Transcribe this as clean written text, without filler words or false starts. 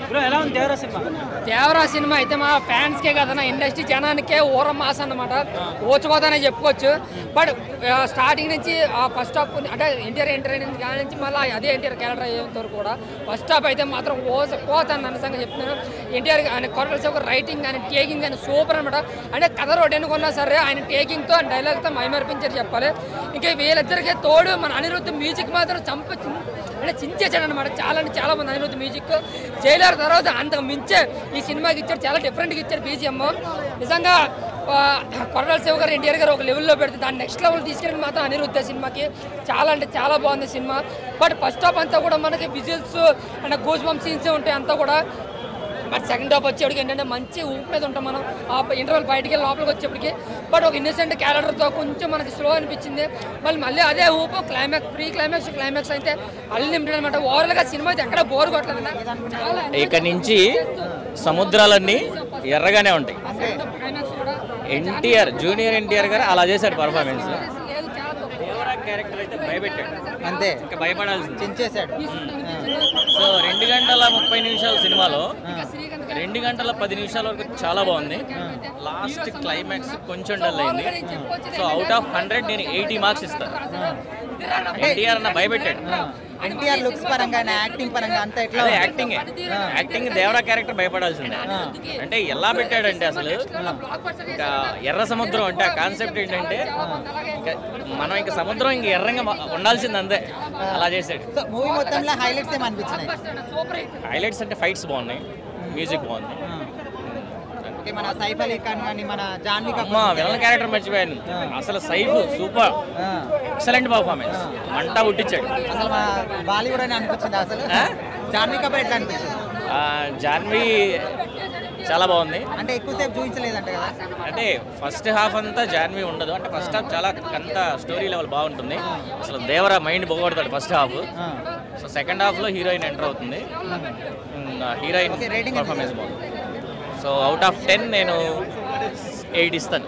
Bro ఎలా ఉంది Devara cinema? Devara cinema అయితే మా ఫ్యాన్స్కే కదా ఇండస్ట్రీ జనానికే ఊర మాస్ అన్నమాట, ఓచుకోదనే చెప్పుకోవచ్చు. బట్ స్టార్టింగ్ నుంచి ఫస్ట్ హాఫ్ అంటే ఎన్టీఆర్ ఎంటర్ నుంచి మళ్ళీ అదే ఎన్టీఆర్ క్యారెక్టర్ అయ్యేంత వరకు కూడా ఫస్ట్ హాఫ్ అయితే మాత్రం కోతాను అనసంగా చెప్తున్నాను. ఎన్టీఆర్ ఆయన కొరటాల శివ రైటింగ్ కానీ టేకింగ్ కానీ సూపర్ అనమాట. అంటే కథ రోడ్ ఎన్నుకున్నా సరే ఆయన టేకింగ్తో డైలాగ్తో మైమర్పించారు చెప్పాలి. ఇంకా వీళ్ళిద్దరికీ తోడు మన అనిరుద్ధ్ మ్యూజిక్ మాత్రం అంటే చించేసాడు అనమాట. చాలా అంటే చాలా మంది అనిరుద్ధ్ మ్యూజిక్ జైలర్ తర్వాత అంతకు మించే ఈ సినిమాకి ఇచ్చాడు, చాలా డిఫరెంట్గా ఇచ్చాడు బీజిఎం. నిజంగా కొరటాల శివ గారు ఎన్టీఆర్ గారు ఒక లెవెల్లో పెడితే దాన్ని నెక్స్ట్ లెవెల్ తీసుకెళ్ళి మాత్రం అనిరుద్ధ సినిమాకి చాలా అంటే చాలా బాగుంది సినిమా. బట్ ఫస్ట్ హాఫ్ అంతా కూడా మనకి whistles and goose bump scenes ఉంటాయి అంతా కూడా. బట్ సెకండ్ హాఫ్ వచ్చేప్పటికి ఏంటంటే మంచి ఊపు మీద ఉంటాం మనం ఆ ఇంటర్వల్ బయటికి వెళ్ళి లోపలికి వచ్చేప్పటికి. బట్ ఒక ఇన్నోసెంట్ క్యారెక్టర్తో కొంచెం మనకి స్లో అనిపించింది. మళ్ళీ అదే ఊపు క్లైమాక్స్ ప్రీ క్లైమాక్స్ అయితే అన్లిమిటెడ్ అనమాట. ఓవరాల్గా సినిమా అయితే ఎక్కడ బోర్ కొట్టలేదు. ఇక నుంచి సముద్రాలన్నీ ఎర్రగానే ఉంటాయి. ఎన్టీఆర్ జూనియర్ ఎన్టీఆర్ గారు అలా చేశాడు పర్ఫార్మెన్స్. దేవరా క్యారెక్టర్ అయితే భయపెట్టాడు అంతే, ఇంకా భయపడాల్సింది చించేశాడు. సో 2 గంటల 30 నిమిషాల సినిమాలో 2 గంటల 10 నిమిషాల వరకు చాలా బాగుంది. లాస్ట్ క్లైమాక్స్ కొంచెం డల్ అయింది. సో అవుట్ ఆఫ్ 100 నేను 80 మార్క్స్ ఇస్తాను. ఎన్టీఆర్ అన్న భయపెట్టాడు. ఎన్టీఆర్ లుక్స్ పరంగా యాక్టింగ్ పరంగా అంతా ఎట్లా యాక్టింగ్ దేవరా క్యారెక్టర్ భయపడాల్సిందే. అంటే ఎలా పెట్టాడంటే అసలు ఇంకా ఎర్ర సముద్రం అంటే ఆ కాన్సెప్ట్ ఏంటంటే మనం ఇంకా సముద్రం ఇంకా ఎర్రంగా ఉండాల్సింది అంతే, అలా చేశాడు. మూవీ మొత్తంలో హైలైట్స్ ఏమనిపించినాయి? హైలైట్స్ అంటే ఫైట్స్ బాగున్నాయి, మ్యూజిక్ బాగుంది. మన సైఫ్ అలీ ఖాన్ కానీ మన జాన్వీ కపూర్ విలన్ క్యారెక్టర్ మర్చిపోయాను. అసలు సైఫ్ సూపర్, ఎక్సలెంట్ పర్ఫార్మెన్స్, మంటా పుట్టించాడు. అసలు బాలీవుడ్ అని అనిపించింది. అసలు జాన్వీ కపూర్ ఎట్లా అనిపించింది? జాన్వీ చాలా బాగుంది. అంటే ఎక్కువసేపు చూపించలేదంట కదా. అంటే ఫస్ట్ హాఫ్ అంతా జాన్వీ ఉండదు, అంటే ఫస్ట్ హాఫ్ చాలా అంత స్టోరీ లెవెల్ బాగుంటుంది. అసలు దేవరా మైండ్ పోగొడతాడు ఫస్ట్ హాఫ్. సో సెకండ్ హాఫ్లో హీరోయిన్ ఎంటర్ అవుతుంది. హీరోయిన్ పర్ఫార్మెన్స్ బాగుంది. సో అవుట్ ఆఫ్ 10 నేను 8 ఇస్తాను.